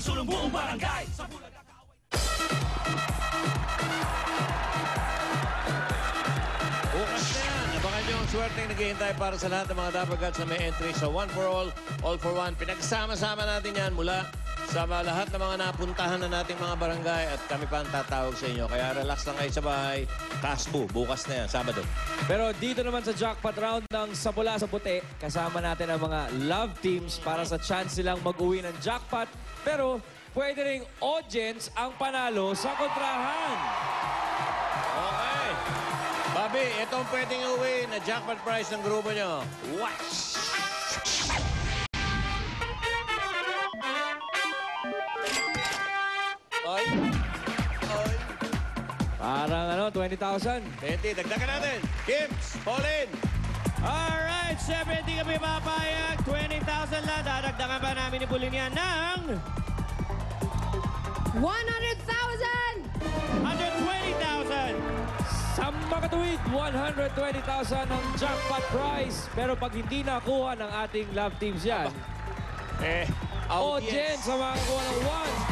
sulong buong barangay. Bukas na yan. Abangan nyo ang swerte naghihintay para sa lahat ng mga Dappercats na may entry sa One for All for One. Pinagsama-sama natin yan mula sa lahat ng mga napuntahan na nating mga barangay at kami pa ang tatawag sa inyo. Kaya relax lang kayo sa bahay. Kaspo, bukas na yan, Sabado. Pero dito naman sa jackpot round ng sa pula sa puti, kasama natin ang mga love teams para sa chance silang mag-uwi ng jackpot. Pero pwede ring audience ang panalo sa kontrahan. Okay. Bobby, itong pwedeng uwi na jackpot prize ng grupo nyo. Watch! Oy. Oy. Parang 20,000. 20, dagdagan natin. Kims, Pauline. Alright, syempre hindi kami papayag. 20,000 lang. Dadagdagan pa namin ni Bulinia ng 100,000! 120,000. Sa makatuwid, 120,000 ang jackpot prize. Pero pag hindi nakuha ng ating love teams yan, audience sa mga kuha ng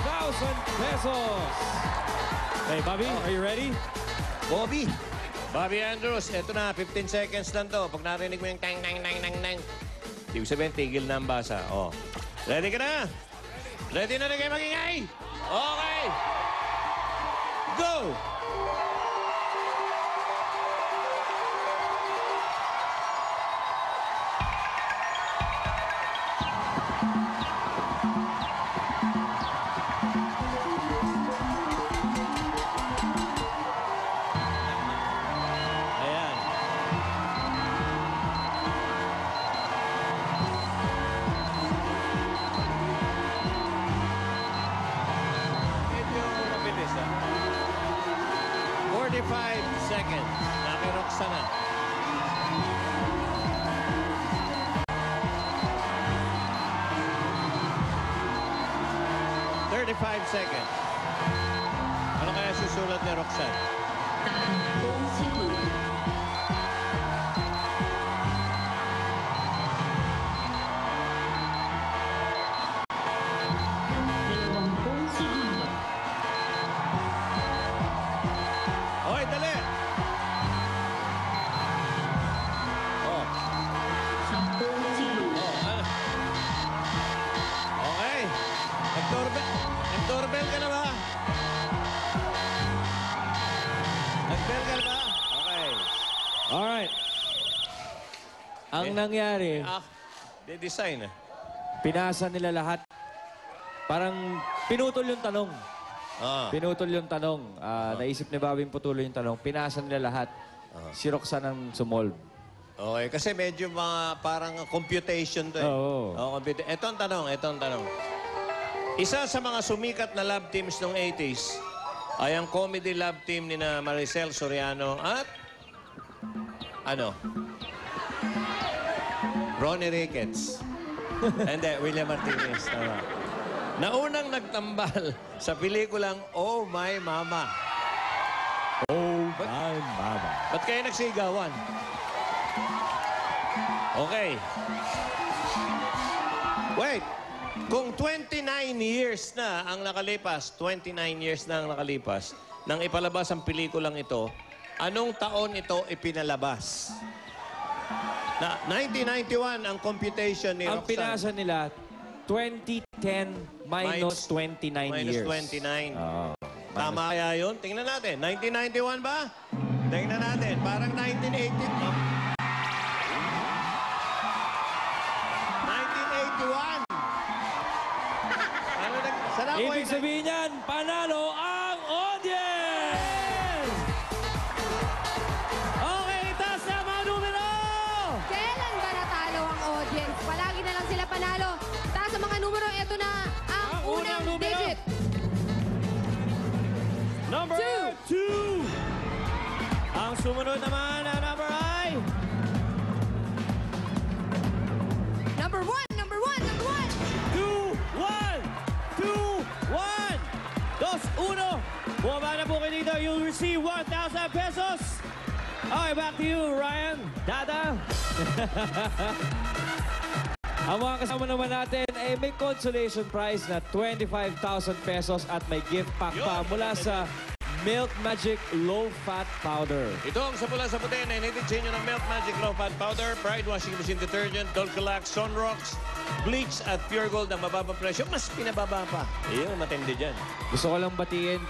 1,000 pesos. Hey, Bobby, are you ready? Bobby. Bobby Andrews, eto na, 15 seconds lang to. Pag narinig mo yung tang, tang, tang, tang, tang. Ibig sabihin, tigil na ang basa. Oh. Ready ka na? Ready na kayo magingay? Okay. Go! Medyo mabilis, 45 seconds. Nakiroksa na. Seconds. Ano kaya susulat ni Roxanne? Hoy, dali! Oh. Okay. Nag-doorbell ka na ba? Nag-bell ka na ba? Okay. Alright. Ang nangyari, De-design pinasa nila lahat. Parang pinutol yung tanong. Pinutol yung tanong. Naisip ni Bobby putulin yung tanong. Pinasa nila lahat. Si Roxanne ang sumolve. Okay, kasi medyo mga parang computation to eh. Oo. Ito ang tanong. Isa sa mga sumikat na love teams ng 80s ay ang comedy love team ni na Maricel Soriano at Ronnie Ricketts. Hindi, William Martinez. Tama. Naunang nagtambal sa pelikulang Oh My Mama. Oh my mama. Ba't kayo nagsigawan? Okay. Wait. Kung 29 years na ang nakalipas, 29 years na ang nakalipas, nang ipalabas ang pelikulang ito, anong taon ito ipinalabas? 1991 ang computation ni Ang Roxanne. pinasa nila, 2010 minus 29 minus years. 29. Oo. Tama kaya yun? Tingnan natin. 1991 ba? Tingnan natin. Parang 1980. 1981. Ibig sabihin yan, panalo ang audience! Okay, taas na mga numero! Kailan ba natalo ang audience? Palagi na lang sila panalo. Taas ang mga numero, ito na ang unang numero. digit. Number 2! Ang sumunod naman na number ay... Number 1! 2-1! Bumaba na po kayo dito. You'll receive 1,000 pesos. Okay, back to you, Ryan. Dada. Ang mga kasama naman natin ay may consolation prize na 25,000 pesos at may gift pack pa mula sa Milk Magic Low Fat Powder. Ito ang sa pula sa puti na initid sa inyo ng Milk Magic Low Fat Powder, Pride Washing Machine Detergent, Dolcolax, Sunrocks, Bleach at Pure Gold ang mababang presyo. Mas pinababa pa. Iyon, matindi dyan. Gusto ko lang batiin,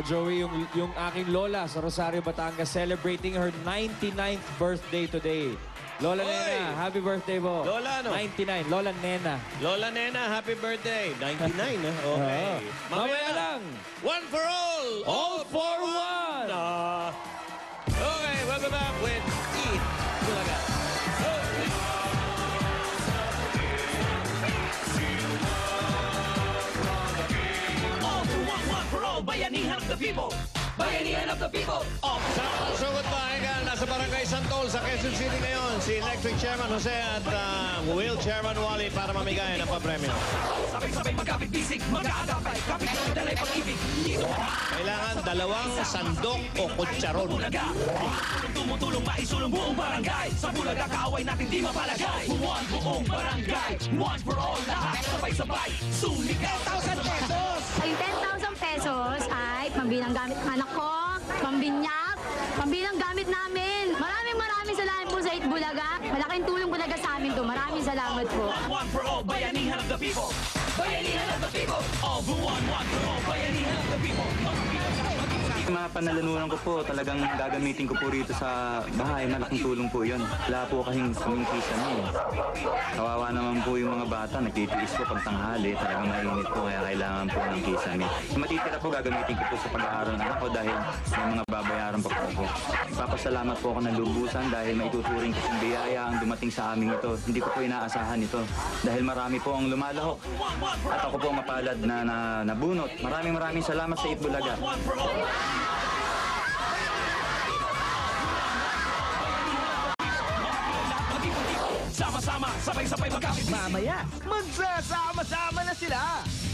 Joey, yung aking lola sa Rosario, Batangas, celebrating her 99th birthday today. Lola Oy! Nena, happy birthday po. Lola, ano? 99, Lola Nena. Lola Nena, happy birthday. 99, Okay. Mamaya lang. One for all for one. Okay, we'll be back with Eat Bulaga. All for one for all. Bayanihan of the people. Bayanihan of the people. All for Sa mga sugot pa, nasa Barangay Santol sa Quezon City ngayon, si Electric Chairman Jose at Will Chairman Wally para mamigay ng papremyo. sabay-sabay magkapit-bisig, mag-aagapay, kapit dalay pag-ibig. Dito Kailangan dalawang sandok o kutsaron. Bulaga. Tumutulong maisulong buong barangay. Sa Bulaga, kaaway natin di mapalagay. Buwan buong barangay. One for all, lahat sabay-sabay. Sumigaw 1,000 pesos. Yung 10,000 pesos ay pambilang gamit ng anak ko, pambinyak, pambilang gamit namin. Maraming salamat po sa Itbulaga. Malaking tulong Bulaga sa amin to. Maraming salamat po. One for all, bayanihan of the people. Bayanihan of the people. All for one for all, bayanihan of the people. Yung mga panalanunan ko po, talagang gagamitin ko po rito sa bahay. Malaking tulong po yun. Wala po kasing kumingkisa niyo. Kawawa naman po yung mga bata. Nagtitiis po pag tanghali. Talagang mainit po, kaya kailangan po ng kisame. Yung matitira po, gagamitin ko po sa pag-aaral ng anak ko dahil may mga babayaran pa po. Papasalamat po ako ng lubusan dahil maituturing ko yung biyaya ang dumating sa amin ito. Hindi ko po inaasahan ito dahil marami po ang lumalahok. At ako po mapalad na nabunot. Maraming salamat sa Itbulaga. One for all. Sama-sama, sabay-sabay magkapit. Mamaya, magsasama-sama na sila.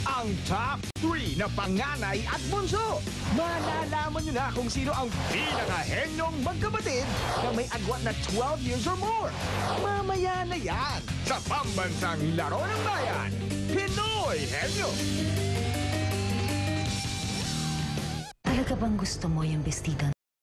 Ang top 3 na panganay at bunso. Malalaman nyo na kung sino ang pinaka-henyong magkapatid na may agwat na 12 years or more. Mamaya na yan sa pambansang laro ng bayan, Pinoy Henyo. Talaga bang gusto mo yung bestida